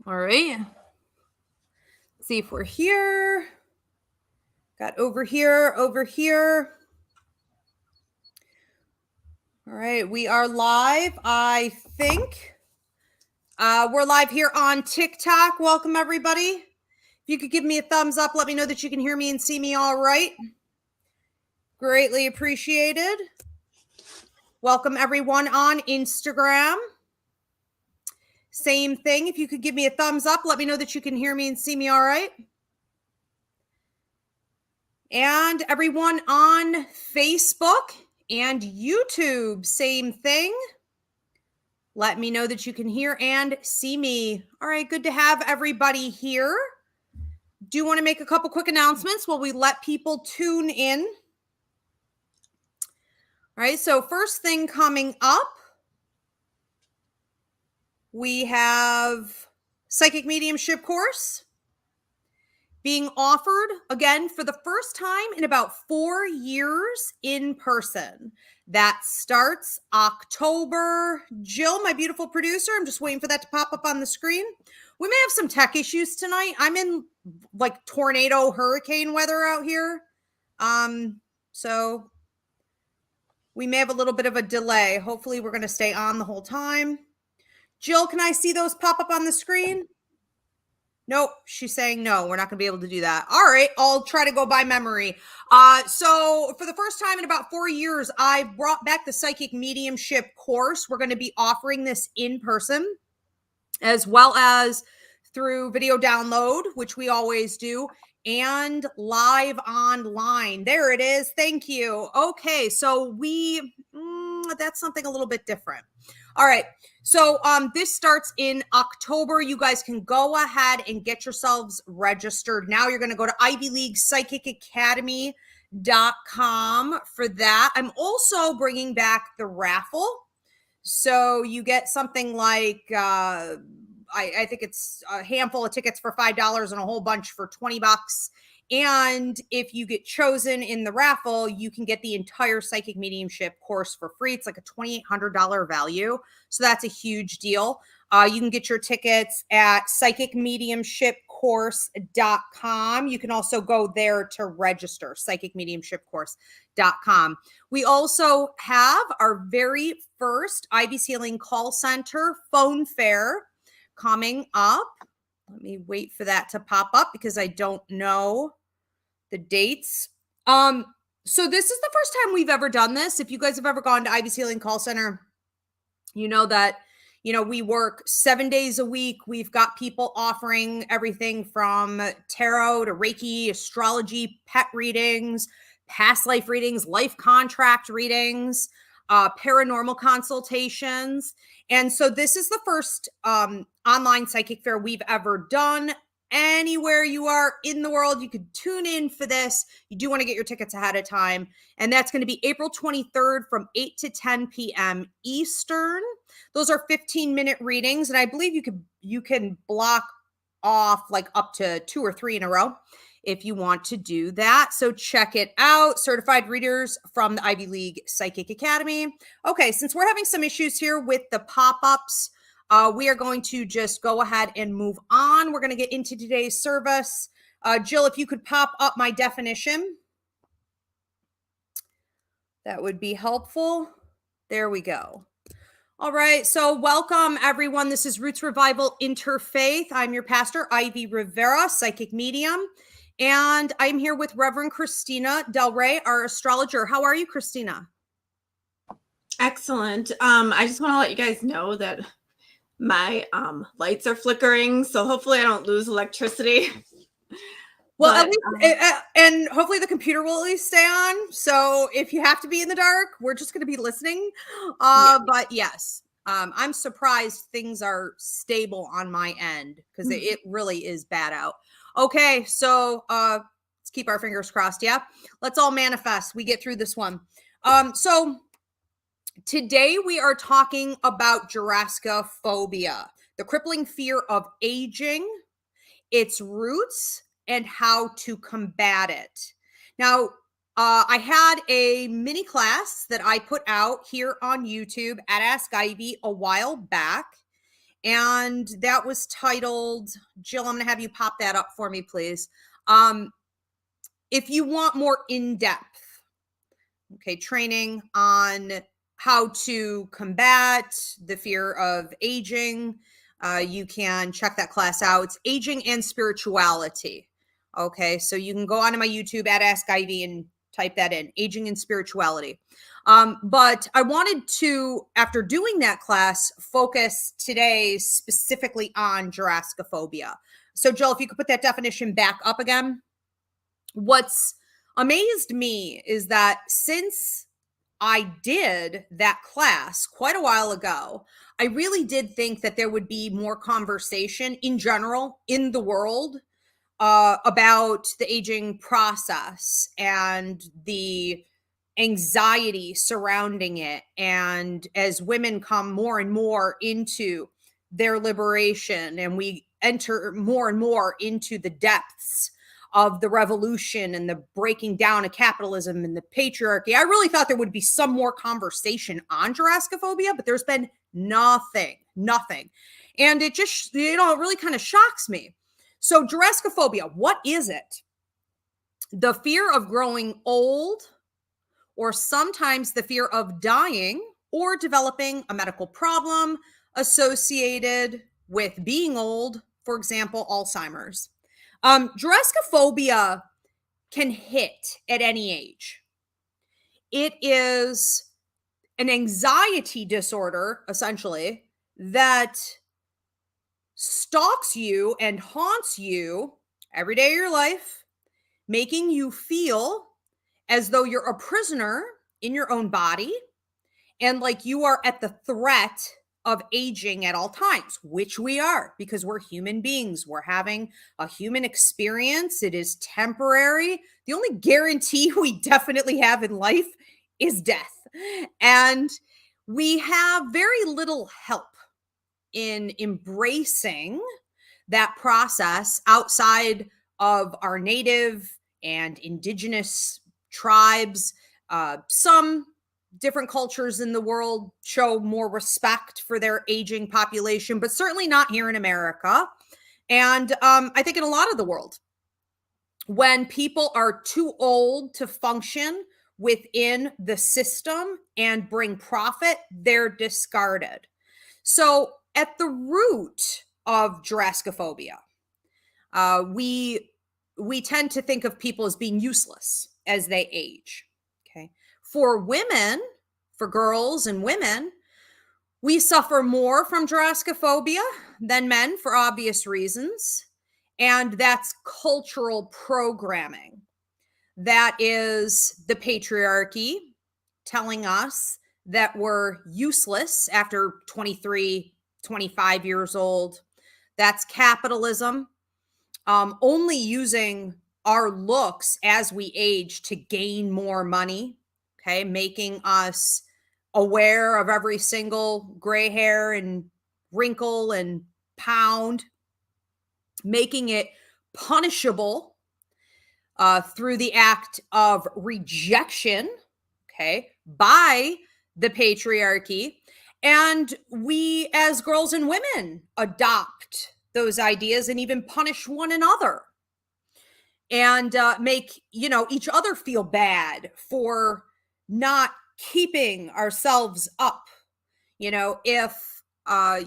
All right. See if we're here. Got over here. All right, we are live, I think. We're live here on TikTok. Welcome, everybody. If you could give me a thumbs up, let me know that you can hear me and see me all right. Greatly appreciated. Welcome, everyone on Instagram. Same thing. If you could give me a thumbs up, let me know that you can hear me and see me all right. And everyone on Facebook and YouTube, same thing. Let me know that you can hear and see me. All right, good to have everybody here. Do want to make a couple quick announcements while we let people tune in. All right, so first thing coming up, we have Psychic Mediumship course being offered again for the first time in about 4 years in person. That starts October. Jill, my beautiful producer, I'm just waiting for that to pop up on the screen. We may have some tech issues tonight. I'm in like tornado hurricane weather out here. So we may have a little bit of a delay. Hopefully we're going to stay on the whole time. Jill, can I see those pop up on the screen? Nope, she's saying no, we're not going to be able to do that. All right, I'll try to go by memory. So for the first time in about 4 years, I've brought back the Psychic Mediumship course. We're going to be offering this in person as well as through video download, which we always do, and live online. There it is. Thank you. Okay, so that's something a little bit different. All right. So this starts in October. You guys can go ahead and get yourselves registered. Now you're going to go to ivyleaguepsychicacademy.com for that. I'm also bringing back the raffle. So you get something like, I think it's a handful of tickets for $5 and a whole bunch for $20. And if you get chosen in the raffle, you can get the entire Psychic Mediumship course for free. It's like a $2,800 value. So that's a huge deal. You can get your tickets at psychicmediumshipcourse.com. You can also go there to register, psychicmediumshipcourse.com. We also have our very first Ivy Healing Call Center phone fair coming up. Let me wait for that to pop up because I don't know the dates. So this is the first time we've ever done this. If you guys have ever gone to Ivy Healing Call Center, you know that, we work 7 days a week. We've got people offering everything from tarot to Reiki, astrology, pet readings, past life readings, life contract readings, paranormal consultations. And so this is the first online psychic fair we've ever done. Anywhere you are in the world, you could tune in for this. You do want to get your tickets ahead of time. And that's going to be April 23rd from 8 to 10 p.m. Eastern. Those are 15-minute readings. And I believe you can block off like up to 2 or 3 in a row if you want to do that. So check it out. Certified readers from the Ivy League Psychic Academy. Okay, since we're having some issues here with the pop-ups, we are going to just go ahead and move on. We're going to get into today's service. Jill, if you could pop up my definition, that would be helpful. There we go. All right, so welcome everyone. This is Roots Revival Interfaith. I'm your pastor, Ivy Rivera, psychic medium, and I'm here with Reverend Christina DelRey, our astrologer. How are you, Christina? Excellent. I just want to let you guys know that my lights are flickering, so hopefully I don't lose electricity. Well, at least, and hopefully the computer will at least stay on. So if you have to be in the dark, we're just going to be listening. But yes, I'm surprised things are stable on my end because it really is bad out. Okay, so let's keep our fingers crossed. Yeah, let's all manifest. We get through this one. So today we are talking about Gerascophobia, the crippling fear of aging, its roots, and how to combat it. Now, I had a mini class that I put out here on YouTube at Ask Ivy a while back. And that was titled, Jill, I'm going to have you pop that up for me, please. If you want more in-depth, okay, training on how to combat the fear of aging, you can check that class out. It's Aging and Spirituality. Okay, so you can go onto my YouTube at Ask Ivy and type that in, Aging and Spirituality. But I wanted to, after doing that class, focus today specifically on Gerascophobia. So Jill, if you could put that definition back up again. What's amazed me is that since I did that class quite a while ago, I really did think that there would be more conversation in general in the world about the aging process and the anxiety surrounding it. And as women come more and more into their liberation and we enter more and more into the depths of the revolution and the breaking down of capitalism and the patriarchy, I really thought there would be some more conversation on Gerascophobia, but there's been nothing. And it just, it really kind of shocks me. So Gerascophobia, what is it? The fear of growing old, or sometimes the fear of dying or developing a medical problem associated with being old, for example, Alzheimer's. Gerascophobia can hit at any age. It is an anxiety disorder, essentially, that stalks you and haunts you every day of your life, making you feel as though you're a prisoner in your own body and like you are at the threat of aging at all times, which we are, because we're human beings. We're having a human experience. It is temporary. The only guarantee we definitely have in life is death. And we have very little help in embracing that process outside of our native and indigenous tribes. Some different cultures in the world show more respect for their aging population, but certainly not here in America. And I think in a lot of the world, when people are too old to function within the system and bring profit, they're discarded. So at the root of Gerascophobia, we tend to think of people as being useless as they age. Okay. For women, for girls and women, we suffer more from Gerascophobia than men for obvious reasons. And that's cultural programming. That is the patriarchy telling us that we're useless after 23, 25 years old. That's capitalism, only using our looks as we age to gain more money, okay, making us aware of every single gray hair and wrinkle and pound, making it punishable through the act of rejection, okay, by the patriarchy. And we as girls and women adopt those ideas and even punish one another and make, each other feel bad for not keeping ourselves up. If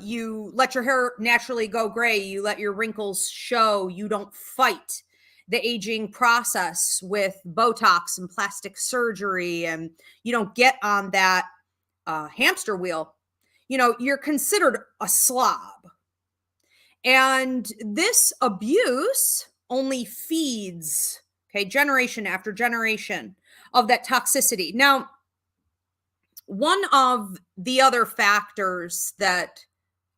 you let your hair naturally go gray, you let your wrinkles show, you don't fight the aging process with Botox and plastic surgery, and you don't get on that hamster wheel, you're considered a slob. And this abuse only feeds, okay, generation after generation of that toxicity. Now, one of the other factors that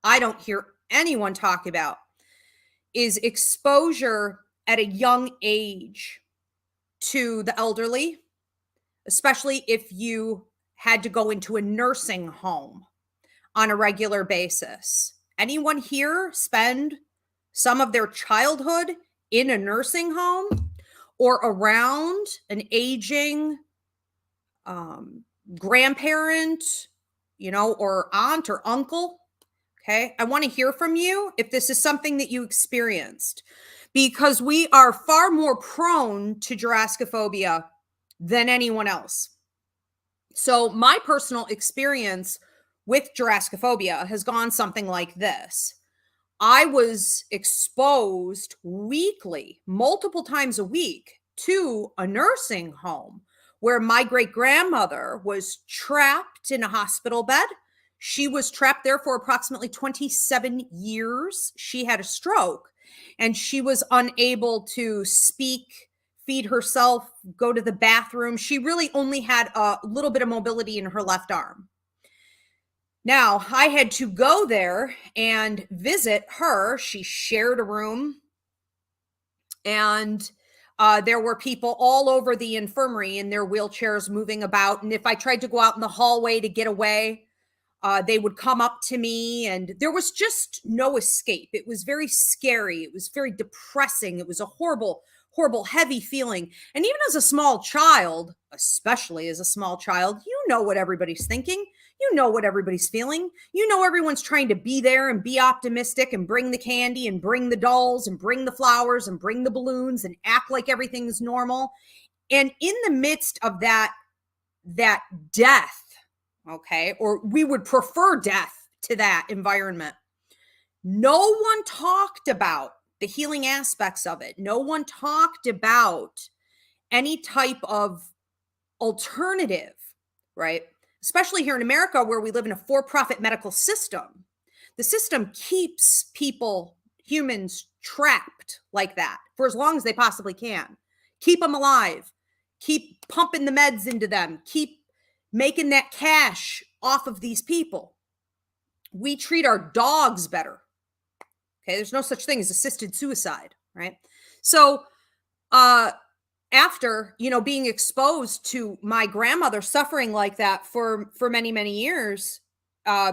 I don't hear anyone talk about is exposure at a young age to the elderly, especially if you had to go into a nursing home on a regular basis. Anyone here spend some of their childhood in a nursing home or around an aging grandparent, or aunt or uncle? Okay. I want to hear from you if this is something that you experienced, because we are far more prone to Gerascophobia than anyone else. So my personal experience with Gerascophobia has gone something like this. I was exposed weekly, multiple times a week, to a nursing home where my great-grandmother was trapped in a hospital bed. She was trapped there for approximately 27 years. She had a stroke and she was unable to speak, feed herself, go to the bathroom. She really only had a little bit of mobility in her left arm. Now, I had to go there and visit her. She shared a room, and there were people all over the infirmary in their wheelchairs moving about. And if I tried to go out in the hallway to get away, they would come up to me, and there was just no escape. It was very scary. It was very depressing. It was a horrible, horrible, heavy feeling. And even as a small child, especially as a small child, you know what everybody's thinking. You know what everybody's feeling. You know everyone's trying to be there and be optimistic and bring the candy and bring the dolls and bring the flowers and bring the balloons and act like everything's normal. And in the midst of that death, okay, or we would prefer death to that environment, no one talked about the healing aspects of it. No one talked about any type of alternative, right? Especially here in America, where we live in a for-profit medical system. The system keeps people, humans, trapped like that for as long as they possibly can. Keep them alive. Keep pumping the meds into them. Keep making that cash off of these people. We treat our dogs better. Okay, there's no such thing as assisted suicide, right? So, after, being exposed to my grandmother suffering like that for many, many years,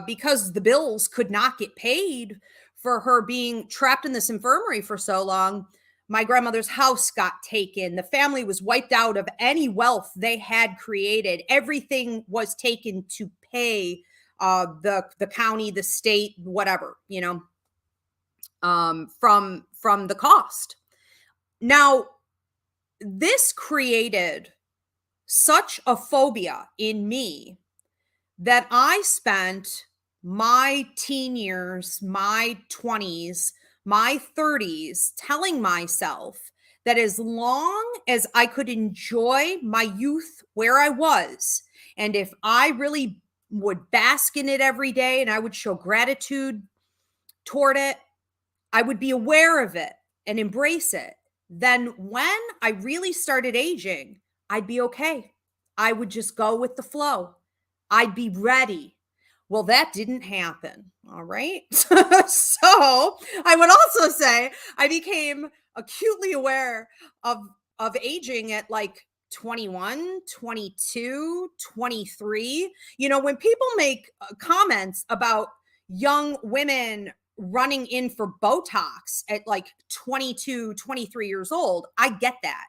because the bills could not get paid for her being trapped in this infirmary for so long, my grandmother's house got taken. The family was wiped out of any wealth they had created. Everything was taken to pay the county, the state, whatever, from the cost. Now, this created such a phobia in me that I spent my teen years, my 20s, my 30s telling myself that as long as I could enjoy my youth where I was, and if I really would bask in it every day and I would show gratitude toward it, I would be aware of it and embrace it. Then when I really started aging, I'd be okay. I would just go with the flow. I'd be ready. Well, that didn't happen. All right. So I would also say I became acutely aware of aging at like 21, 22, 23. When people make comments about young women running in for Botox at like 22, 23 years old, I get that.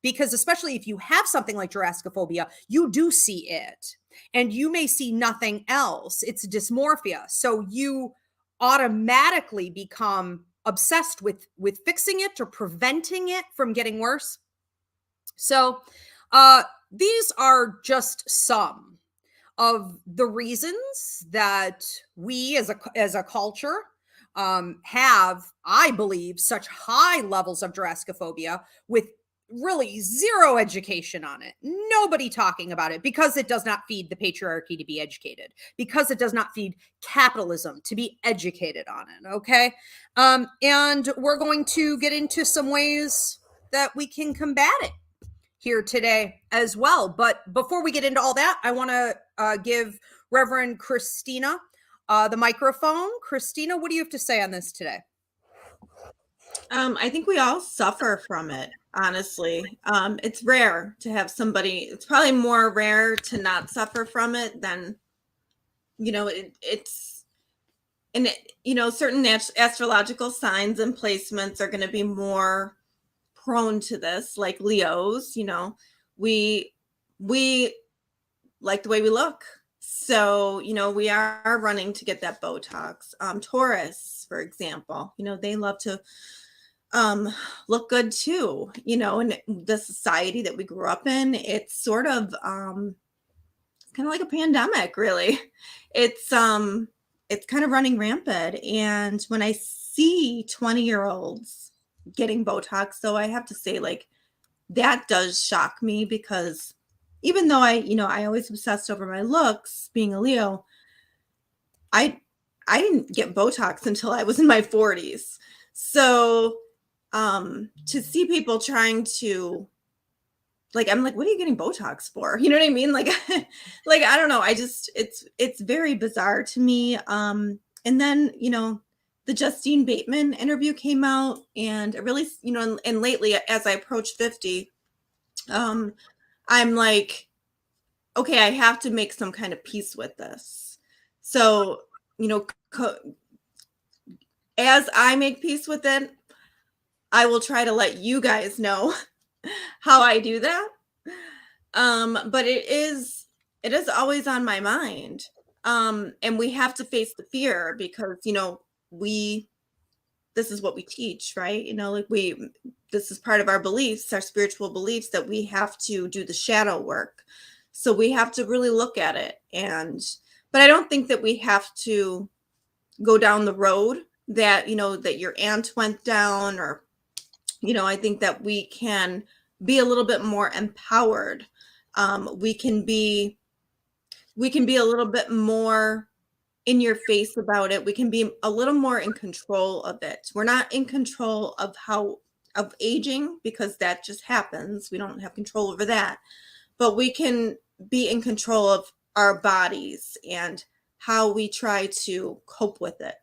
Because especially if you have something like Gerascophobia, you do see it and you may see nothing else. It's dysmorphia. So you automatically become obsessed with fixing it or preventing it from getting worse. So these are just some of the reasons that we as a culture have, I believe, such high levels of Gerascophobia with really zero education on it. Nobody talking about it, because it does not feed the patriarchy to be educated, because it does not feed capitalism to be educated on it. Okay. And we're going to get into some ways that we can combat it here today as well. But before we get into all that, I want to give Reverend Christina the microphone. Christina, what do you have to say on this today? I think we all suffer from it, honestly. It's rare to have somebody, it's probably more rare to not suffer from it than, certain astrological signs and placements are going to be more prone to this, like Leos. We like the way we look. So, we are running to get that Botox. Taurus, for example, they love to look good too, and the society that we grew up in, it's sort of kind of like a pandemic, really. It's kind of running rampant. And when I see 20-year-olds getting Botox, though, I have to say, like, that does shock me, because even though I always obsessed over my looks, being a Leo, I didn't get Botox until I was in my 40s. So to see people trying to, like, I'm like, what are you getting Botox for? You know what I mean? Like, like, I don't know. It's very bizarre to me. And then, the Justine Bateman interview came out, and it really, and lately, as I approach 50, I'm like, okay, I have to make some kind of peace with this. So, as I make peace with it, I will try to let you guys know how I do that. But it is always on my mind. And we have to face the fear, because, this is what we teach, right? Like, this is part of our beliefs, our spiritual beliefs, that we have to do the shadow work. So we have to really look at it. But I don't think that we have to go down the road that, that your aunt went down, or, I think that we can be a little bit more empowered. We can be a little bit more in your face about it. We can be a little more in control of it. We're not in control of aging, because that just happens. We don't have control over that. But we can be in control of our bodies and how we try to cope with it.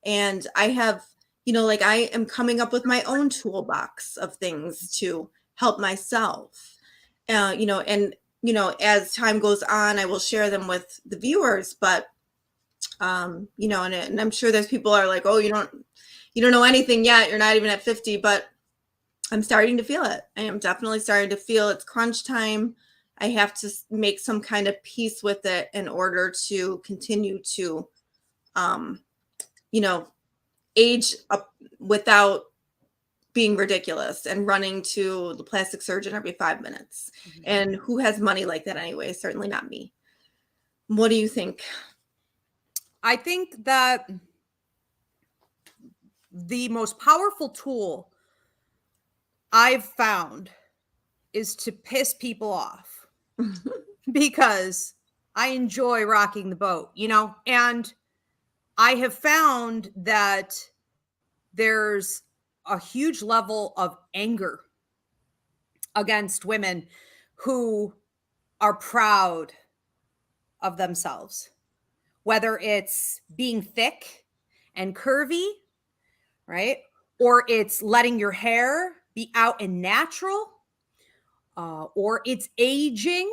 And I have, like, I am coming up with my own toolbox of things to help myself. And, as time goes on, I will share them with the viewers. But, and I'm sure there's people are like, oh, you don't know anything yet. You're not even at 50, but I'm starting to feel it. I am definitely starting to feel it's crunch time. I have to make some kind of peace with it in order to continue to, age up without being ridiculous and running to the plastic surgeon every 5 minutes. Mm-hmm. And who has money like that anyway? Certainly not me. What do you think? I think that the most powerful tool I've found is to piss people off, because I enjoy rocking the boat, and I have found that there's a huge level of anger against women who are proud of themselves, whether it's being thick and curvy, right? Or it's letting your hair be out and natural, or it's aging.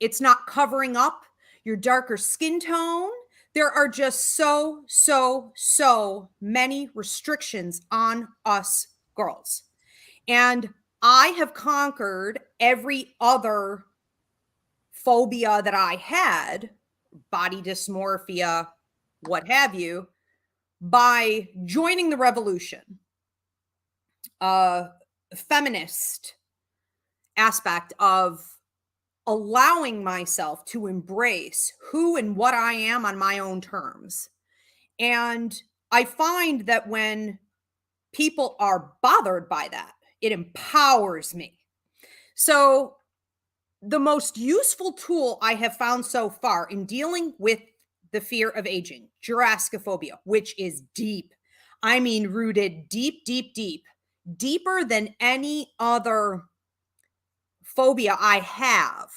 It's not covering up your darker skin tone. There are just so many restrictions on us girls. And I have conquered every other phobia that I had, body dysmorphia, what have you, by joining the revolution. Feminist aspect of allowing myself to embrace who and what I am on my own terms. And I find that when people are bothered by that, it empowers me. So the most useful tool I have found so far in dealing with the fear of aging, Gerascophobia, which is deep. I mean, rooted deep, deeper than any other phobia I have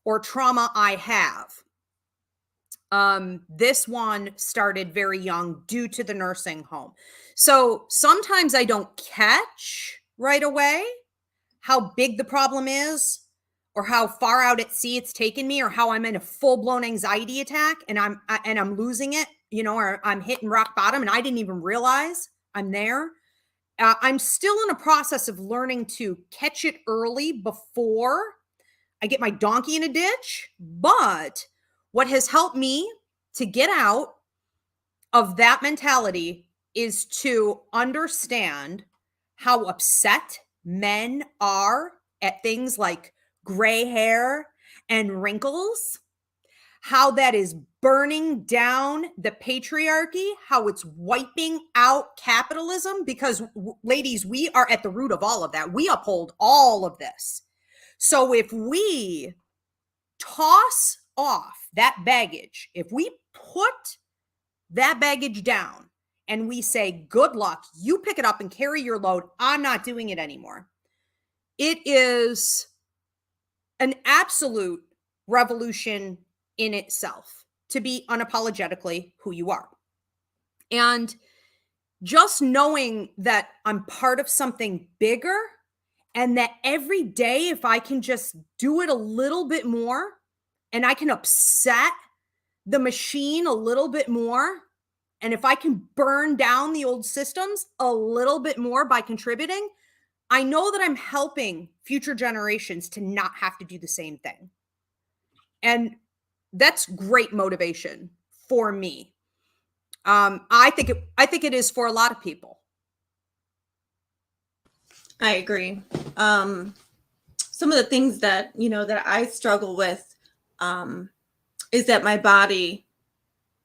or trauma I have. This one started very young due to the nursing home. So sometimes I don't catch right away how big the problem is, or how far out at sea it's taken me, or how I'm in a full-blown anxiety attack and I'm losing it, or I'm hitting rock bottom and I didn't even realize I'm there. I'm still in a process of learning to catch it early before I get my donkey in a ditch. But what has helped me to get out of that mentality is to understand how upset men are at things like gray hair and wrinkles, how that is burning down the patriarchy, how it's wiping out capitalism, because ladies, we are at the root of all of that. We uphold all of this. So if we toss off that baggage, if we put that baggage down and we say, good luck, you pick it up and carry your load, I'm not doing it anymore. It is an absolute revolution in itself to be unapologetically who you are. And just knowing that I'm part of something bigger, and that every day, if I can just do it a little bit more and I can upset the machine a little bit more, and if I can burn down the old systems a little bit more by contributing, I know that I'm helping future generations to not have to do the same thing. And that's great motivation for me. I think it is for a lot of people. I agree. Some of the things that, that I struggle with is that my body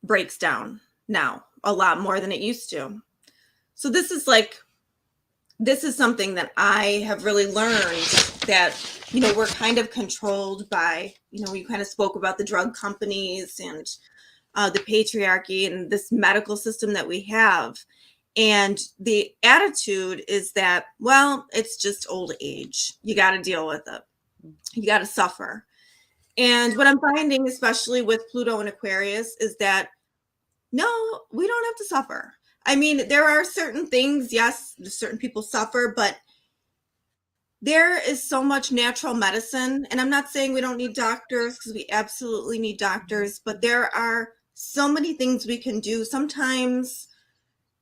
breaks down now a lot more than it used to. So this is something that I have really learned, that, we're kind of controlled by, we kind of spoke about the drug companies and the patriarchy and this medical system that we have. And the attitude is that, well, it's just old age. You got to deal with it. You got to suffer. And what I'm finding, especially with Pluto and Aquarius, is that, no, we don't have to suffer. I mean, there are certain things, yes, certain people suffer, but there is so much natural medicine. And I'm not saying we don't need doctors, because we absolutely need doctors, but there are so many things we can do. Sometimes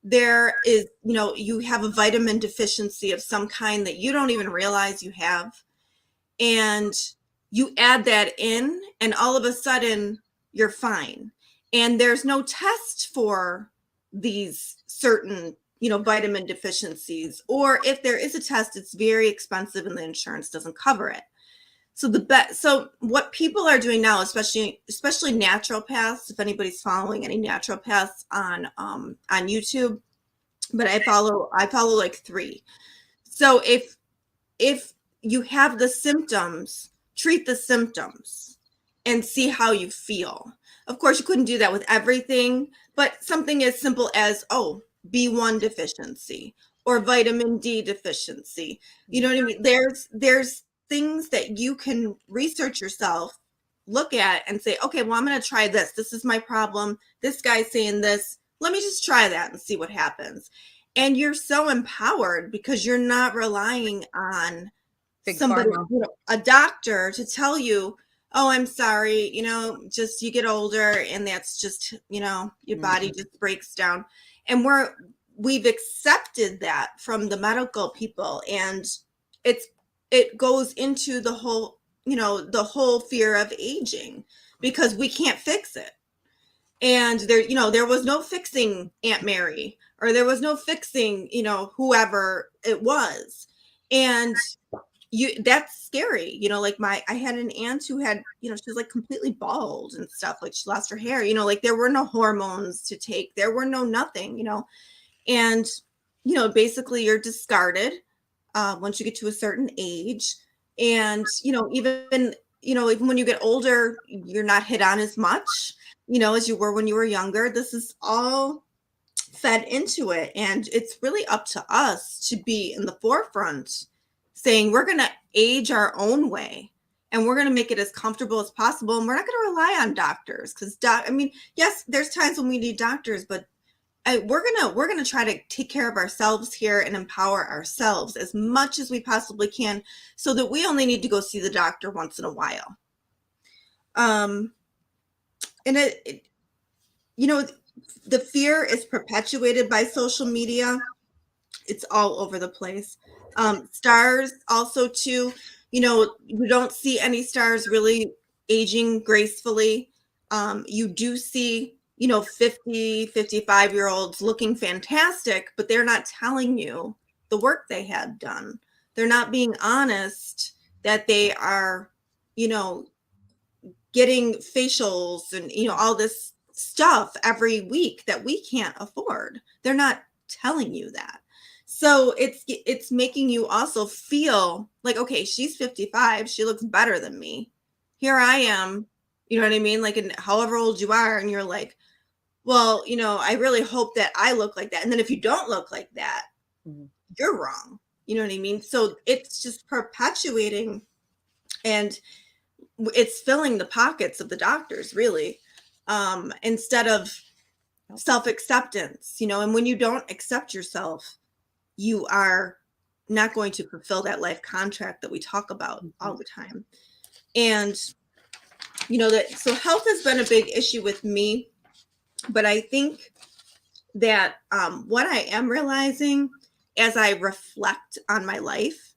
there is, you have a vitamin deficiency of some kind that you don't even realize you have. And you add that in, and all of a sudden you're fine. And there's no test for these certain, vitamin deficiencies. Or if there is a test, it's very expensive and the insurance doesn't cover it. So what people are doing now, especially naturopaths, if anybody's following any naturopaths on YouTube, but I follow like 3. So if you have the symptoms, treat the symptoms and see how you feel. Of course, you couldn't do that with everything, but something as simple as, B1 deficiency or vitamin D deficiency. You know what I mean? There's things that you can research yourself, look at and say, okay, well, I'm going to try this. This is my problem. This guy's saying this. Let me just try that and see what happens. And you're so empowered because you're not relying on somebody, a doctor, to tell you, oh, I'm sorry, just you get older and that's just, your body just breaks down. And we've accepted that from the medical people, and it goes into the whole, the whole fear of aging, because we can't fix it. And there was no fixing Aunt Mary, or there was no fixing, whoever it was. And that's scary. I had an aunt who had, she was like completely bald and stuff. Like she lost her hair, there were no hormones to take. There were no nothing, and, basically you're discarded once you get to a certain age. And, even when you get older, you're not hit on as much, as you were when you were younger. This is all fed into it. And it's really up to us to be in the forefront, saying we're going to age our own way, and we're going to make it as comfortable as possible. And we're not going to rely on doctors, because yes, there's times when we need doctors, but we're going to try to take care of ourselves here and empower ourselves as much as we possibly can, so that we only need to go see the doctor once in a while. And the fear is perpetuated by social media. It's all over the place. Stars also too, You know, you don't see any stars really aging gracefully. You do see, you know, 50, 55-year-olds looking fantastic, but they're not telling you the work they had done. They're not being honest that they are, you know, getting facials and, you know, all this stuff every week that we can't afford. They're not telling you that. So it's making you also feel like, okay, she's 55, she looks better than me. Here I am, you know what I mean? Like, in however old you are, and you're like, well, you know, I really hope that I look like that. And then if you don't look like that, you're wrong. You know what I mean? So it's just perpetuating, and it's filling the pockets of the doctors, really, instead of self-acceptance, you know. And when you don't accept yourself, you are not going to fulfill that life contract that we talk about all the time. And, you know, that, so health has been a big issue with me, but I think that what I am realizing as I reflect on my life,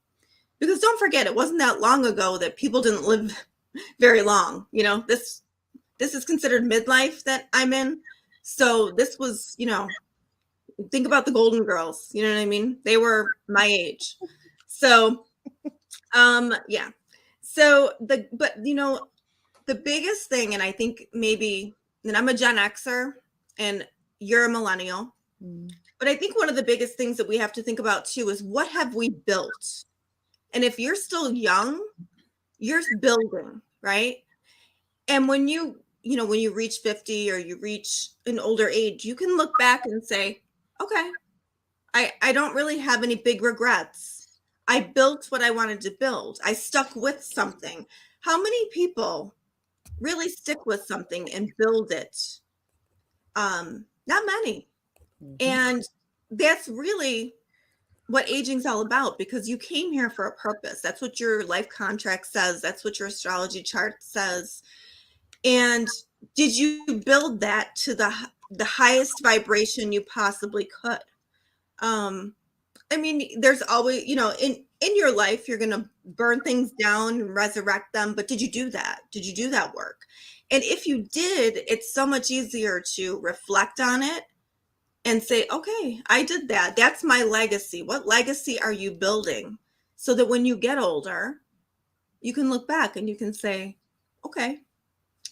because don't forget, it wasn't that long ago that people didn't live very long. You know, this is considered midlife that I'm in. So this was, you know, think about the Golden Girls, you know what I mean? They were my age. So, yeah. So but you know, the biggest thing, and I think maybe, and I'm a Gen Xer and you're a millennial, but I think one of the biggest things that we have to think about too is, what have we built? And if you're still young, you're building, right? And when you know, when you reach 50 or you reach an older age, you can look back and say, okay, I don't really have any big regrets. I built what I wanted to build. I stuck with something. How many people really stick with something and build it? Not many. And that's really what aging's all about, because you came here for a purpose. That's what your life contract says. That's what your astrology chart says. And did you build that to the highest vibration you possibly could? I mean, there's always, you know, in your life, you're going to burn things down and resurrect them. But did you do that? Did you do that work? And if you did, it's so much easier to reflect on it and say, okay, I did that. That's my legacy. What legacy are you building? So that when you get older, you can look back and you can say, okay,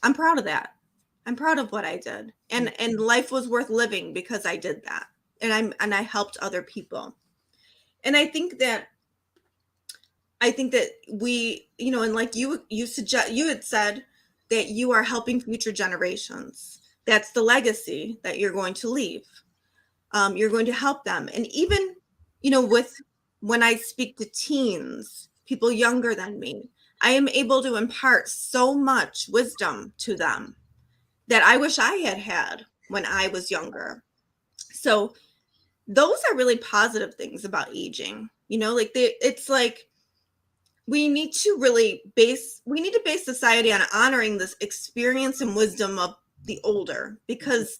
I'm proud of that. I'm proud of what I did. And life was worth living because I did that. And I helped other people. And I think that we, you know, and like you had said that you are helping future generations. That's the legacy that you're going to leave. You're going to help them. And even, you know, when I speak to teens, people younger than me, I am able to impart so much wisdom to them that I wish I had when I was younger. So those are really positive things about aging. You know, like it's like we need to base society on honoring this experience and wisdom of the older, because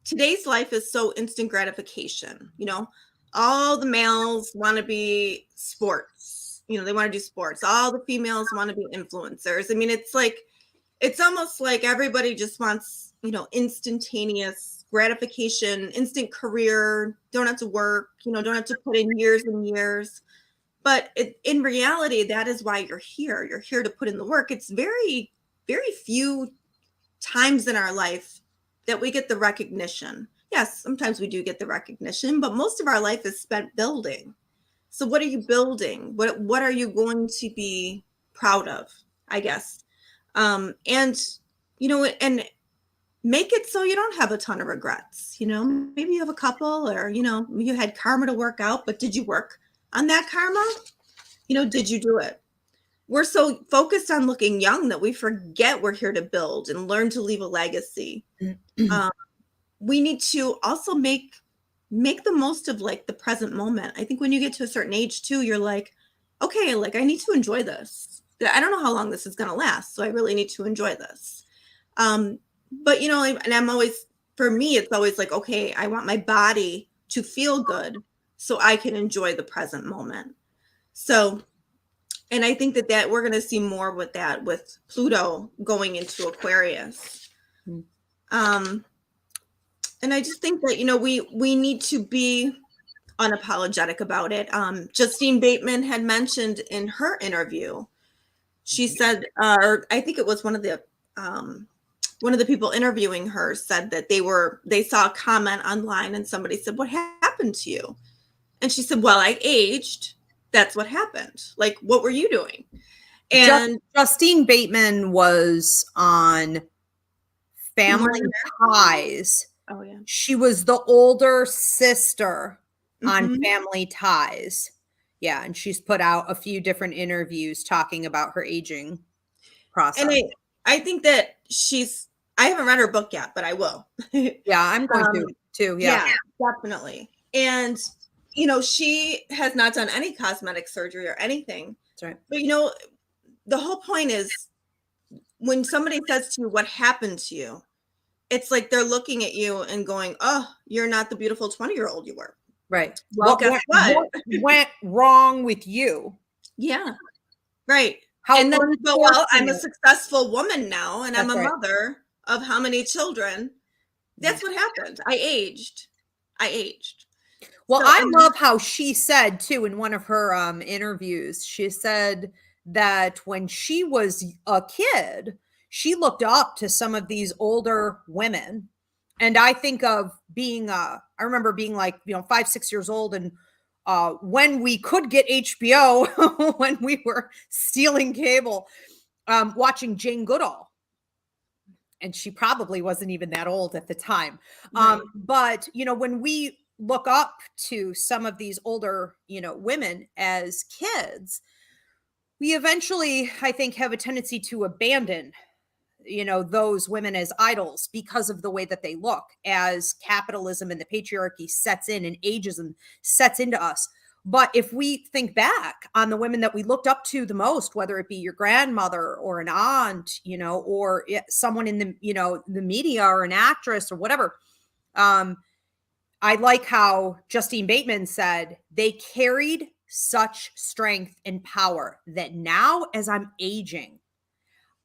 today's life is so instant gratification. You know, all the males want to be sports. You know, they want to do sports. All the females want to be influencers. I mean, it's almost like everybody just wants, you know, instantaneous gratification, instant career, don't have to work, you know, don't have to put in years and years. But in reality, that is why you're here. You're here to put in the work. It's very, very few times in our life that we get the recognition. Yes, sometimes we do get the recognition, but most of our life is spent building. So what are you building? What are you going to be proud of, I guess? And, you know, and make it so you don't have a ton of regrets. You know, maybe you have a couple, or, you know, you had karma to work out, but did you work on that karma? You know, did you do it? We're so focused on looking young that we forget we're here to build and learn to leave a legacy. We need to also make the most of like the present moment. I think when you get to a certain age too, you're like, okay, like I need to enjoy this. I don't know how long this is going to last, so I really need to enjoy this. But, you know, and I'm always, for me, it's always like, okay, I want my body to feel good so I can enjoy the present moment. So And I think that we're going to see more with that, with Pluto going into Aquarius. And I just think that, we need to be unapologetic about it. Justine Bateman had mentioned in her interview, she said, or I think it was one of the people interviewing her said that they saw a comment online and somebody said, "What happened to you?" And she said, "Well, I aged. That's what happened. Like, what were you doing?" And Justine Bateman was on Family Ties. Oh yeah. She was the older sister on Mhm. Family Ties. Yeah, and she's put out a few different interviews talking about her aging process. And I think that I haven't read her book yet, but I will. Yeah, I'm going to too. Yeah, definitely. And she has not done any cosmetic surgery or anything. that's right. But the whole point is, when somebody says to you, "What happened to you?" it's like they're looking at you and going, "Oh, you're not the beautiful 20-year-old you were." Right. Well, guess what? What went wrong with you? Yeah. Right. How And then you go, "Well, I'm a unfortunate. successful woman now, and I'm That's a right. mother of how many children?" That's what happened. I aged. Well, So, I love how she said too in one of her interviews, she said that when she was a kid, she looked up to some of these older women. And I think of being, I remember being like, 5, 6 years old. And when we could get HBO, when we were stealing cable, watching Jane Goodall. And she probably wasn't even that old at the time. right. But, when we look up to some of these older, women as kids, we eventually, I think, have a tendency to abandon, those women as idols because of the way that they look as capitalism and the patriarchy sets in and ages and sets into us. But if we think back on the women that we looked up to the most, whether it be your grandmother or an aunt, or someone in the, the media or an actress or whatever, I like how Justine Bateman said they carried such strength and power that now, as I'm aging,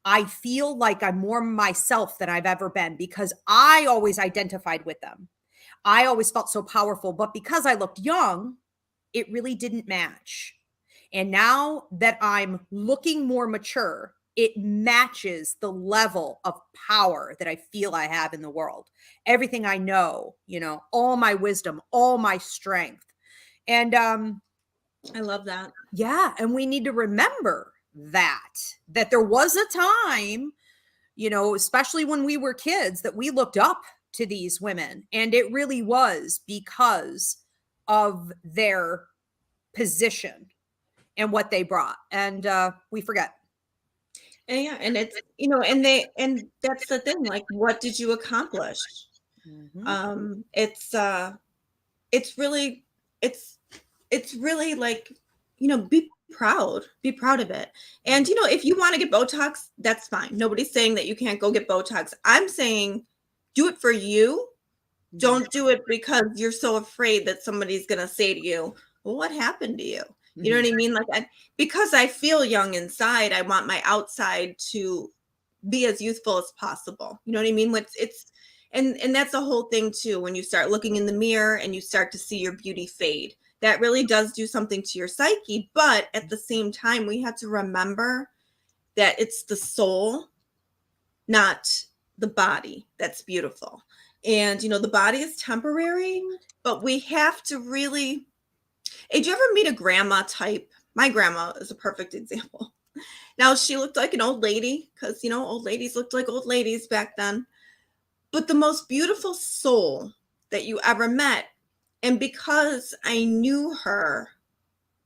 I feel like I'm more myself than I've ever been because I always identified with them. I always felt so powerful, but because I looked young, it really didn't match. And now that I'm looking more mature, it matches the level of power that I feel I have in the world. Everything I know, all my wisdom, all my strength. And I love that. yeah, and we need to remember that there was a time, especially when we were kids, that we looked up to these women, and it really was because of their position and what they brought, and we forget. And yeah, and it's and that's the thing. Like, what did you accomplish? It's really it's really like, be proud of it. And if you want to get Botox, that's fine. Nobody's saying that you can't go get Botox. I'm saying do it for you. Don't do it because you're so afraid that somebody's going to say to you, "Well, what happened to you?" You know what I mean? Like, because I feel young inside, I want my outside to be as youthful as possible. You know what I mean? And that's the whole thing too. When you start looking in the mirror and you start to see your beauty fade, that really does do something to your psyche. But at the same time, we have to remember that it's the soul, not the body, that's beautiful. And the body is temporary, but we have to really. Did you ever meet a grandma type? My grandma is a perfect example. Now, she looked like an old lady because, old ladies looked like old ladies back then. But the most beautiful soul that you ever met. And because I knew her,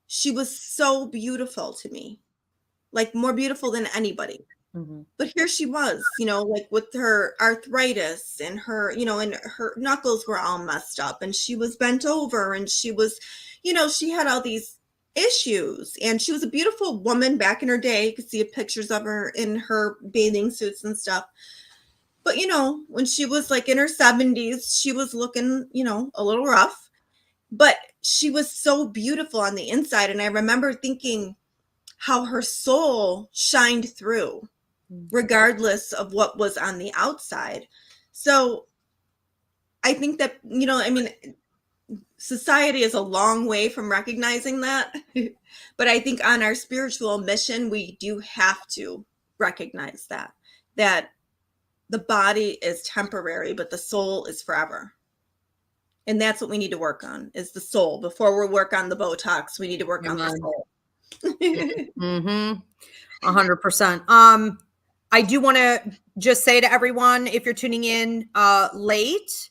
she was so beautiful to me, like more beautiful than anybody. But here she was, like with her arthritis and and her knuckles were all messed up and she was bent over and she was, she had all these issues, and she was a beautiful woman back in her day. You could see pictures of her in her bathing suits and stuff. But, when she was like in her 70s, she was looking, a little rough, but she was so beautiful on the inside. And I remember thinking, how her soul shined through, regardless of what was on the outside. So I think that, I mean, society is a long way from recognizing that. But I think on our spiritual mission, we do have to recognize that the body is temporary, but the soul is forever. And that's what we need to work on, is the soul. Before we work on the Botox, we need to work on the soul. 100%. I do want to just say to everyone, if you're tuning in late,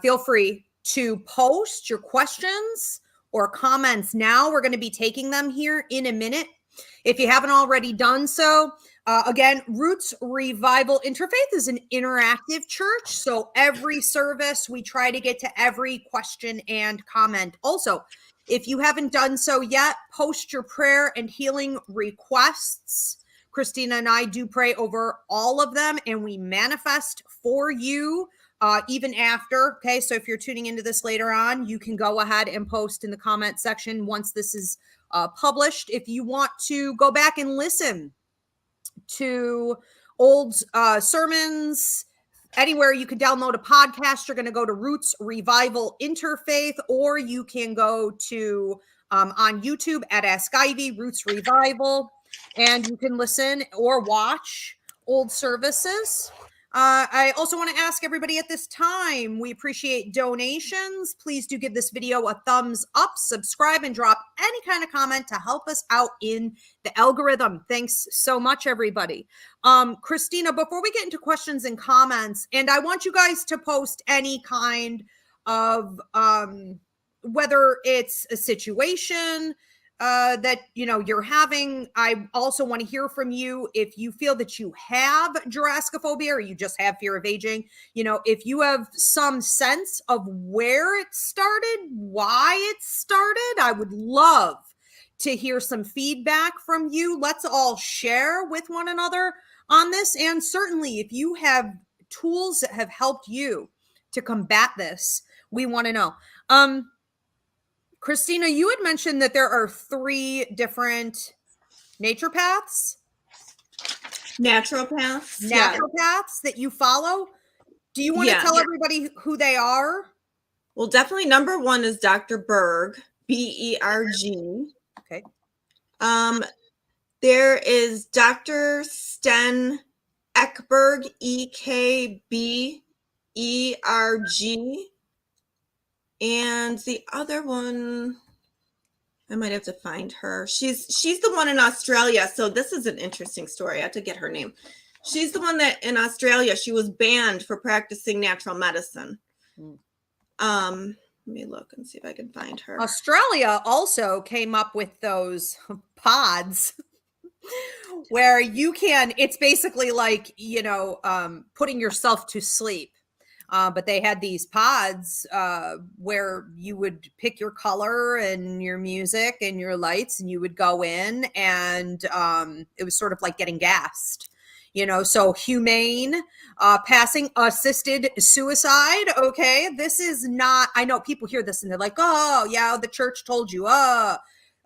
feel free to post your questions or comments now. We're going to be taking them here in a minute. If you haven't already done so, again, Roots Revival Interfaith is an interactive church. So every service, we try to get to every question and comment. Also, if you haven't done so yet, post your prayer and healing requests. Christina and I do pray over all of them, and we manifest for you even after. Okay, so if you're tuning into this later on, you can go ahead and post in the comment section once this is published. If you want to go back and listen to old sermons, anywhere you can download a podcast, you're going to go to Roots Revival Interfaith, or you can go to on YouTube at Ask Ivy, Roots Revival, and you can listen or watch old services. I also want to ask everybody at this time, we appreciate donations. Please do give this video a thumbs up, subscribe, and drop any kind of comment to help us out in the algorithm. Thanks so much, everybody. Christina, before we get into questions and comments, and I want you guys to post any kind of, whether it's a situation that you're having. I also want to hear from you if you feel that you have Gerascophobia or you just have fear of aging. If you have some sense of where it started, why it started, I would love to hear some feedback from you. Let's all share with one another on this. And certainly if you have tools that have helped you to combat this, we want to know. Christina, you had mentioned that there are 3 different naturopaths. Naturopaths That you follow. Do you want to tell everybody who they are? Well, definitely number 1 is Dr. Berg, B-E-R-G. Okay. There is Dr. Sten Ekberg, E-K-B-E-R-G. And the other one, I might have to find her. She's the one in Australia. So this is an interesting story. I have to get her name. She's the one that in Australia, she was banned for practicing natural medicine. Let me look and see if I can find her. Australia also came up with those pods where you can, it's basically like, putting yourself to sleep. But they had these pods where you would pick your color and your music and your lights, and you would go in, and it was sort of like getting gassed, so humane, passing, assisted suicide. Okay. This is not, I know people hear this and they're like, oh yeah, the church told you,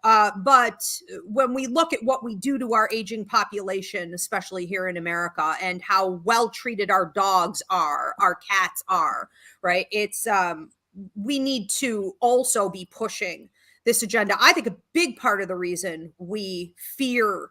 but when we look at what we do to our aging population, especially here in America, and how well treated our dogs are, our cats are, right? It's, we need to also be pushing this agenda. I think a big part of the reason we fear,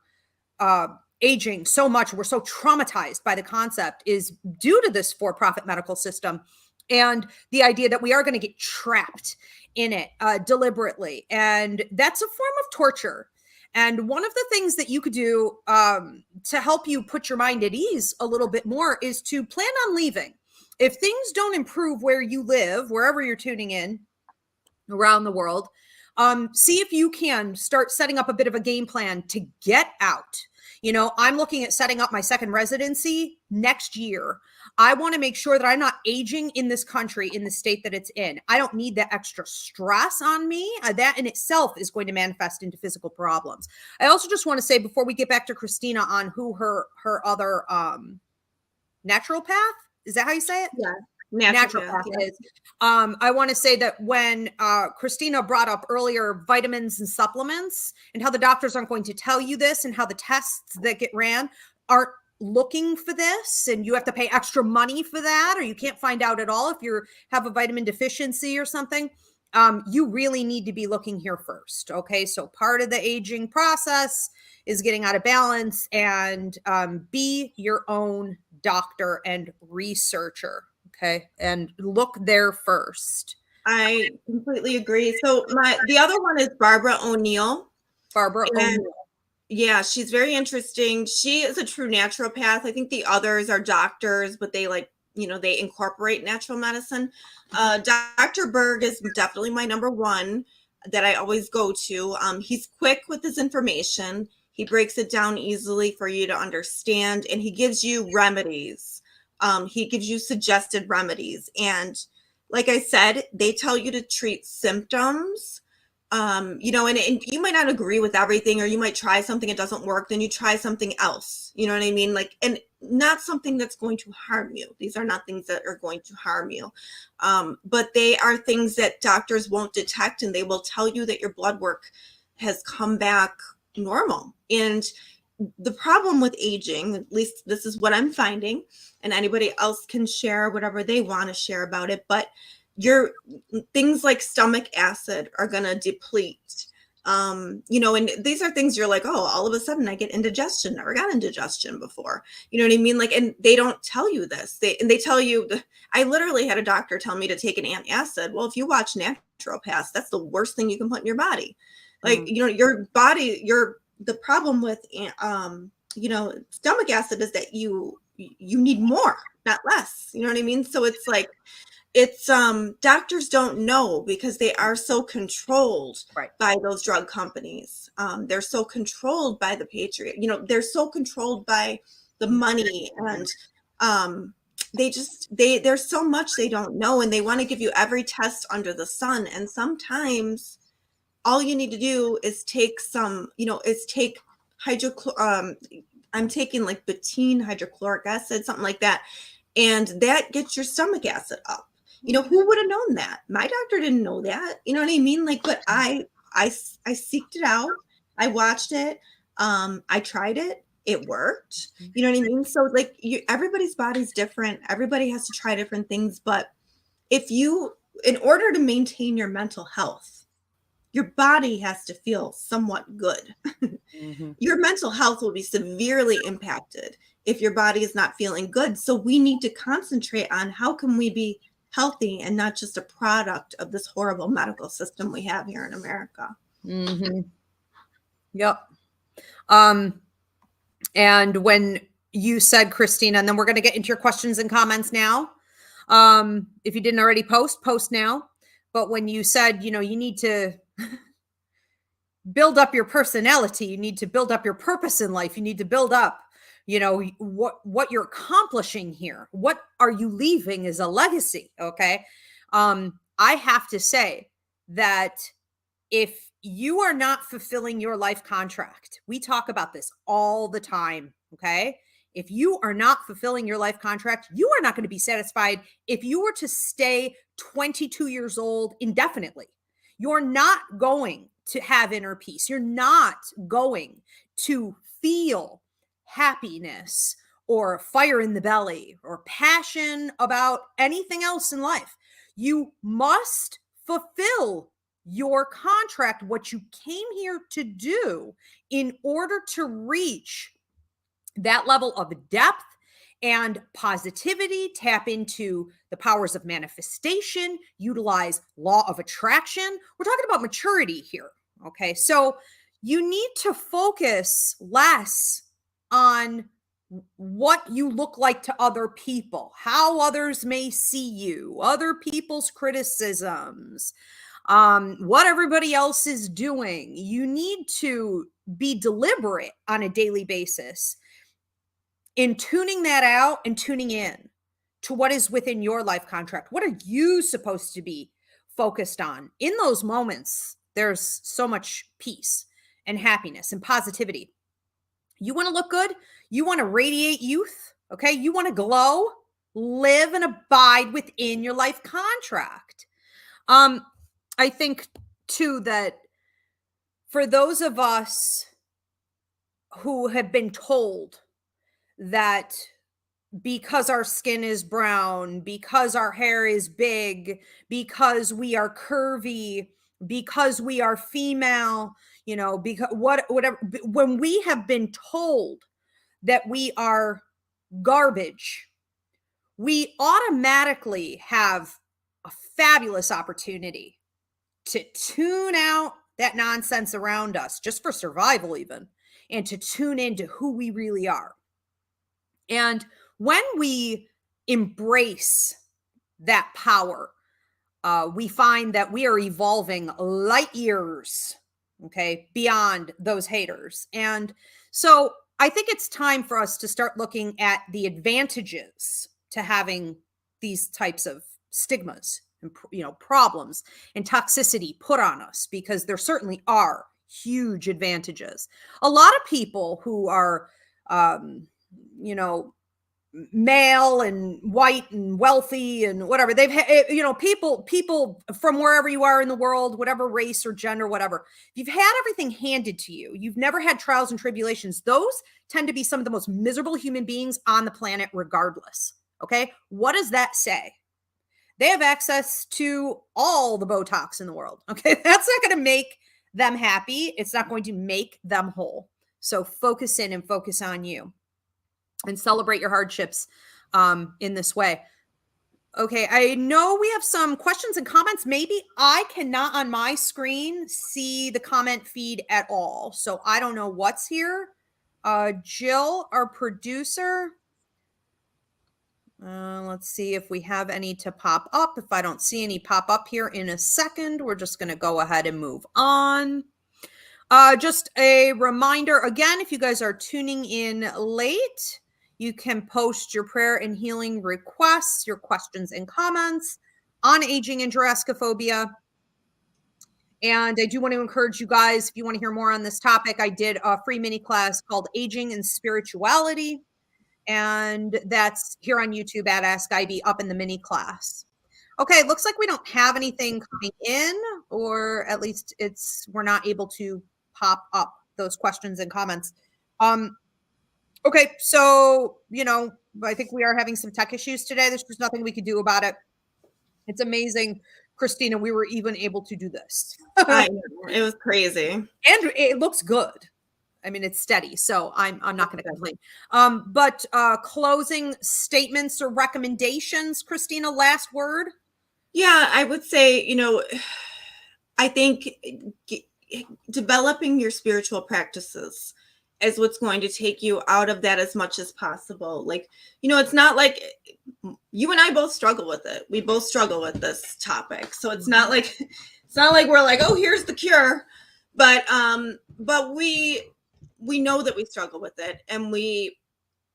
aging so much, we're so traumatized by the concept, is due to this for-profit medical system and the idea that we are going to get trapped in it deliberately. And that's a form of torture. And one of the things that you could do to help you put your mind at ease a little bit more is to plan on leaving. If things don't improve where you live, wherever you're tuning in around the world, see if you can start setting up a bit of a game plan to get out. I'm looking at setting up my second residency next year. I want to make sure that I'm not aging in this country, in the state that it's in. I don't need that extra stress on me. That in itself is going to manifest into physical problems. I also just want to say, before we get back to Christina on who her other naturopath, is that how you say it? Naturopath, naturopath is. I want to say that when Christina brought up earlier vitamins and supplements and how the doctors aren't going to tell you this and how the tests that get ran aren't looking for this and you have to pay extra money for that, or you can't find out at all if you have a vitamin deficiency or something. You really need to be looking here first. Okay. So part of the aging process is getting out of balance, and be your own doctor and researcher. Okay. And look there first. I completely agree. So the other one is Barbara O'Neill. Barbara O'Neill. Yeah, she's very interesting. She is a true naturopath. I think the others are doctors, but they they incorporate natural medicine. Dr. Berg is definitely my number one that I always go to. He's quick with his information. He breaks it down easily for you to understand, and he gives you remedies. He gives you suggested remedies. And like I said, they tell you to treat symptoms. And you might not agree with everything, or you might try something, it doesn't work, then you try something else. You know what I mean? And not something that's going to harm you. These are not things that are going to harm you. But they are things that doctors won't detect, and they will tell you that your blood work has come back normal. And the problem with aging, at least this is what I'm finding, and anybody else can share whatever they want to share about it, but your things like stomach acid are going to deplete. And these are things you're like, oh, all of a sudden I get indigestion. Never got indigestion before. You know what I mean? And they don't tell you this. They tell you, I literally had a doctor tell me to take an antacid. Well, if you watch naturopaths, that's the worst thing you can put in your body. Your body, the problem with, stomach acid is that you need more, not less. You know what I mean? So it's like, doctors don't know because they are so controlled by those drug companies. They're so controlled by the Patriot, they're so controlled by the money, and there's so much they don't know, and they want to give you every test under the sun. And sometimes all you need to do is take some, I'm taking like betaine hydrochloric acid, something like that. And that gets your stomach acid up. Who would have known that? My doctor didn't know that. You know what I mean? But I seeked it out. I watched it. I tried it. It worked. You know what I mean? So everybody's body's different. Everybody has to try different things. But in order to maintain your mental health, your body has to feel somewhat good. Mm-hmm. Your mental health will be severely impacted if your body is not feeling good. So we need to concentrate on how can we be healthy and not just a product of this horrible medical system we have here in America. Mm-hmm. Yep. And when you said, Christina, and then we're going to get into your questions and comments now. If you didn't already post now. But when you said, you need to build up your personality, you need to build up your purpose in life, you need to build up what you're accomplishing here. What are you leaving as a legacy? Okay. I have to say that if you are not fulfilling your life contract, we talk about this all the time. Okay. If you are not fulfilling your life contract, you are not going to be satisfied if you were to stay 22 years old indefinitely. You're not going to have inner peace. You're not going to feel happiness or fire in the belly or passion about anything else in life. You must fulfill your contract, what you came here to do, in order to reach that level of depth and positivity, tap into the powers of manifestation, utilize law of attraction. We're talking about maturity here. Okay. So you need to focus less on what you look like to other people, how others may see you, other people's criticisms, what everybody else is doing. You need to be deliberate on a daily basis in tuning that out and tuning in to what is within your life contract. What are you supposed to be focused on? In those moments, there's so much peace and happiness and positivity. You want to look good? You want to radiate youth? Okay. You want to glow? live and abide within your life contract. I think too that for those of us who have been told that because our skin is brown, because our hair is big, because we are curvy, because we are female, because whatever, when we have been told that we are garbage, we automatically have a fabulous opportunity to tune out that nonsense around us, just for survival even, and to tune into who we really are. And when we embrace that power, we find that we are evolving light years, okay, beyond those haters. And so I think it's time for us to start looking at the advantages to having these types of stigmas and problems and toxicity put on us, because there certainly are huge advantages. A lot of people who are male and white and wealthy and whatever, they've had, people from wherever you are in the world, whatever race or gender, whatever, you've had everything handed to you. You've never had trials and tribulations. Those tend to be some of the most miserable human beings on the planet regardless. Okay. What does that say? They have access to all the Botox in the world. Okay. That's not going to make them happy. It's not going to make them whole. So focus in and focus on you and celebrate your hardships in this way. Okay, I know we have some questions and comments. Maybe I cannot on my screen see the comment feed at all. So I don't know what's here. Jill, our producer. Let's see if we have any to pop up. If I don't see any pop up here in a second, we're just going to go ahead and move on. Just a reminder, again, if you guys are tuning in late, you can post your prayer and healing requests, your questions and comments on aging and Gerascophobia. And I do want to encourage you guys, if you want to hear more on this topic, I did a free mini class called Aging and Spirituality. And that's here on YouTube at Ask IB, up in the mini class. Okay, looks like we don't have anything coming in, or at least we're not able to pop up those questions and comments. Okay, so, I think we are having some tech issues today. There's just nothing we could do about it. It's amazing, Christina, we were even able to do this. I know, it was crazy. And it looks good. I mean, it's steady, so I'm not going to complain. But closing statements or recommendations, Christina, last word? Yeah, I would say, I think developing your spiritual practices is what's going to take you out of that as much as possible. Like, it's not like you and I both struggle with it. We both struggle with this topic. So it's not like we're like, oh, here's the cure. But we know that we struggle with it, and we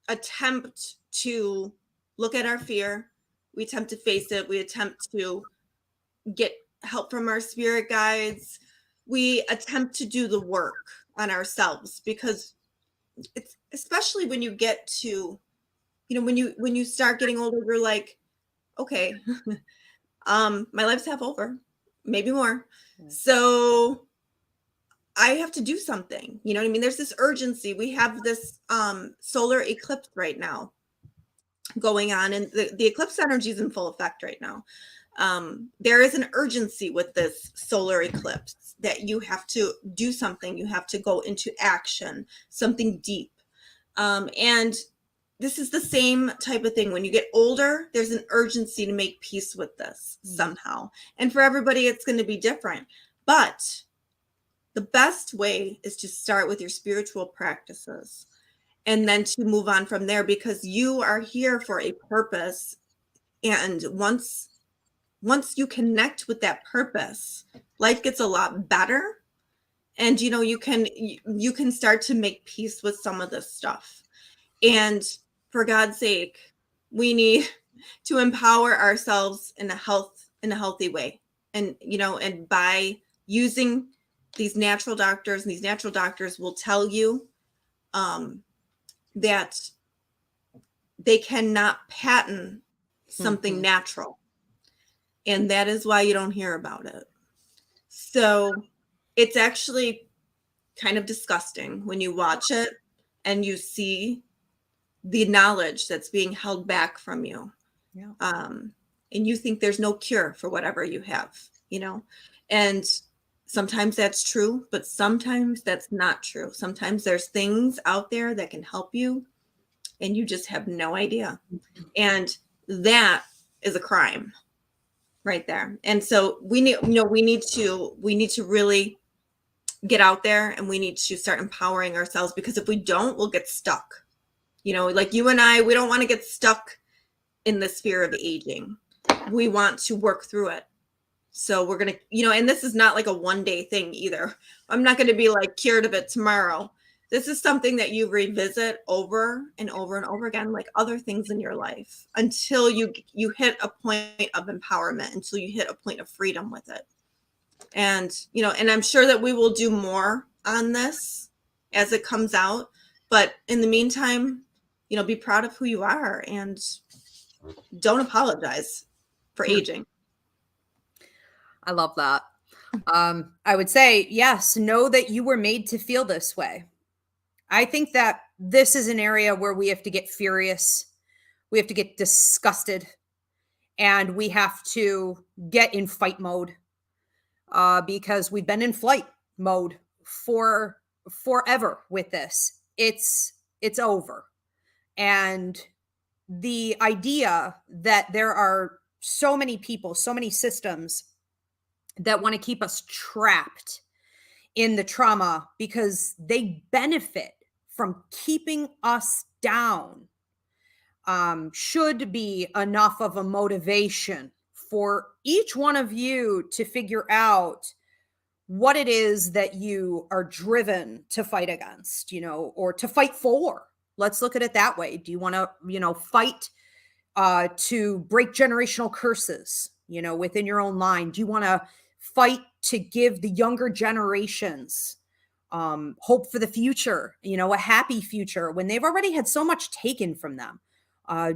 attempt to look at our fear. We attempt to face it. We attempt to get help from our spirit guides. We attempt to do the work on ourselves, because it's, especially when you get to, when you start getting older, you're like, okay, my life's half over, maybe more. So I have to do something. You know what I mean? There's this urgency. We have this solar eclipse right now going on, and the eclipse energy is in full effect right now. There is an urgency with this solar eclipse that you have to do something. You have to go into action, something deep. And this is the same type of thing. When you get older, there's an urgency to make peace with this somehow. And for everybody, it's going to be different. But the best way is to start with your spiritual practices and then to move on from there, because you are here for a purpose. And once you connect with that purpose, life gets a lot better. And, you can start to make peace with some of this stuff. And for God's sake, we need to empower ourselves in a healthy way. And, and by using these natural doctors, and these natural doctors will tell you that they cannot patent something natural. And that is why you don't hear about it. So it's actually kind of disgusting when you watch it and you see the knowledge that's being held back from you. Yeah. And you think there's no cure for whatever you have, you know, and sometimes that's true, but sometimes that's not true. Sometimes there's things out there that can help you and you just have no idea. And that is a crime right there. And so we need to really get out there, and we need to start empowering ourselves, because if we don't, we'll get stuck. You know, like you and I, we don't want to get stuck in the sphere of aging. We want to work through it. So we're going to, you know, and this is not like a one-day thing either. I'm not going to be like cured of it tomorrow. This is something that you revisit over and over and over again, like other things in your life, until you hit a point of empowerment, until you hit a point of freedom with it. And, you know, and I'm sure that we will do more on this as it comes out. But in the meantime, you know, be proud of who you are and don't apologize for aging. I love that. I would say, yes, know that you were made to feel this way. I think that this is an area where we have to get furious. We have to get disgusted, and we have to get in fight mode, because we've been in flight mode for forever with this. It's over. And the idea that there are so many people, so many systems that want to keep us trapped in the trauma because they benefit from keeping us down, should be enough of a motivation for each one of you to figure out what it is that you are driven to fight against, you know, or to fight for. Let's look at it that way. Do you want to, you know, fight to break generational curses, you know, within your own line? Do you want to fight to give the younger generations hope for the future, you know, a happy future when they've already had so much taken from them?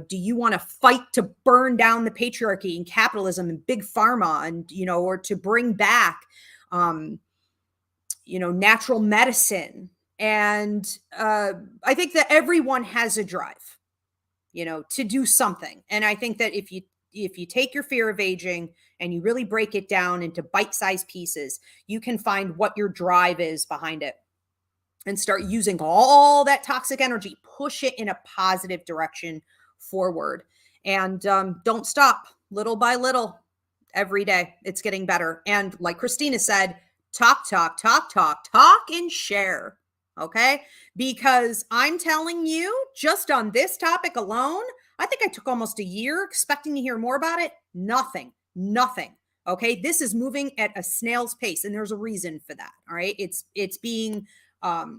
Do you want to fight to burn down the patriarchy and capitalism and big pharma, and, you know, or to bring back, you know, natural medicine? And I think that everyone has a drive, you know, to do something. And I think that if you take your fear of aging and you really break it down into bite-sized pieces, you can find what your drive is behind it and start using all that toxic energy, push it in a positive direction forward. And don't stop. Little by little, every day, it's getting better. And like Christina said, talk, and share. Okay? Because I'm telling you, just on this topic alone, I think I took almost a year expecting to hear more about it. Nothing. Okay? This is moving at a snail's pace, and there's a reason for that. All right? It's being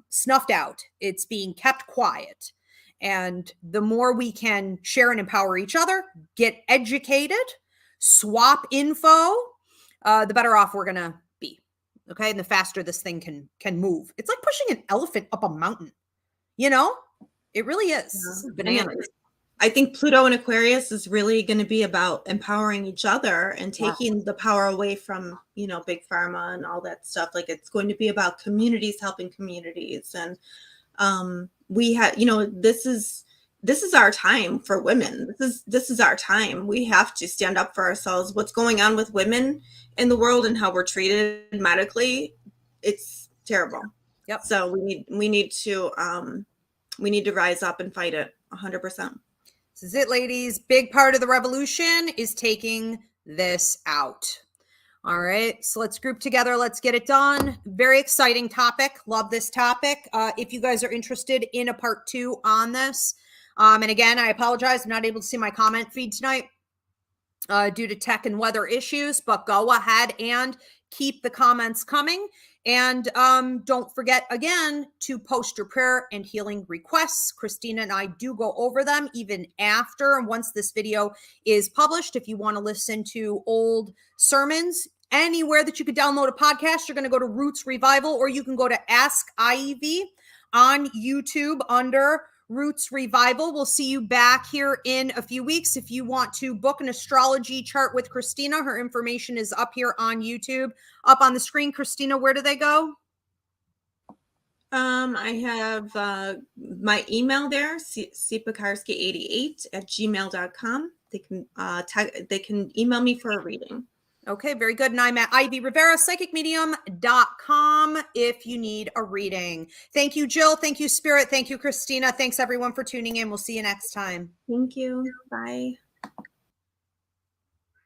snuffed out. It's being kept quiet. And the more we can share and empower each other, get educated, swap info, the better off we're going to be. Okay. And the faster this thing can move. It's like pushing an elephant up a mountain. You know, it really is. Yeah. Bananas. I think Pluto in Aquarius is really going to be about empowering each other and taking the power away from, you know, big pharma and all that stuff. Like, it's going to be about communities helping communities. And we have, you know, this is our time for women. This is our time. We have to stand up for ourselves. What's going on with women in the world and how we're treated medically, it's terrible. Yep. So we need to rise up and fight it 100%. This is it, ladies. Big part of the revolution is taking this out. All right. So let's group together. Let's get it done. Very exciting topic. Love this topic. If you guys are interested in a part 2 on this, and again, I apologize, I'm not able to see my comment feed tonight due to tech and weather issues, but go ahead and keep the comments coming. And don't forget, again, to post your prayer and healing requests. Christina and I do go over them even after, once this video is published. If you want to listen to old sermons, anywhere that you could download a podcast, you're going to go to Roots Revival, or you can go to Ask Ivy on YouTube under Roots Revival. We'll see you back here in a few weeks. If you want to book an astrology chart with Christina, her information is up here on YouTube, up on the screen. Christina, where do they go? I have my email there, cpekarski88@gmail.com. They can email me for a reading. Okay, very good. And I'm at Ivy Rivera, psychicmedium.com if you need a reading. Thank you, Jill. Thank you, Spirit. Thank you, Christina. Thanks, everyone, for tuning in. We'll see you next time. Thank you. Bye.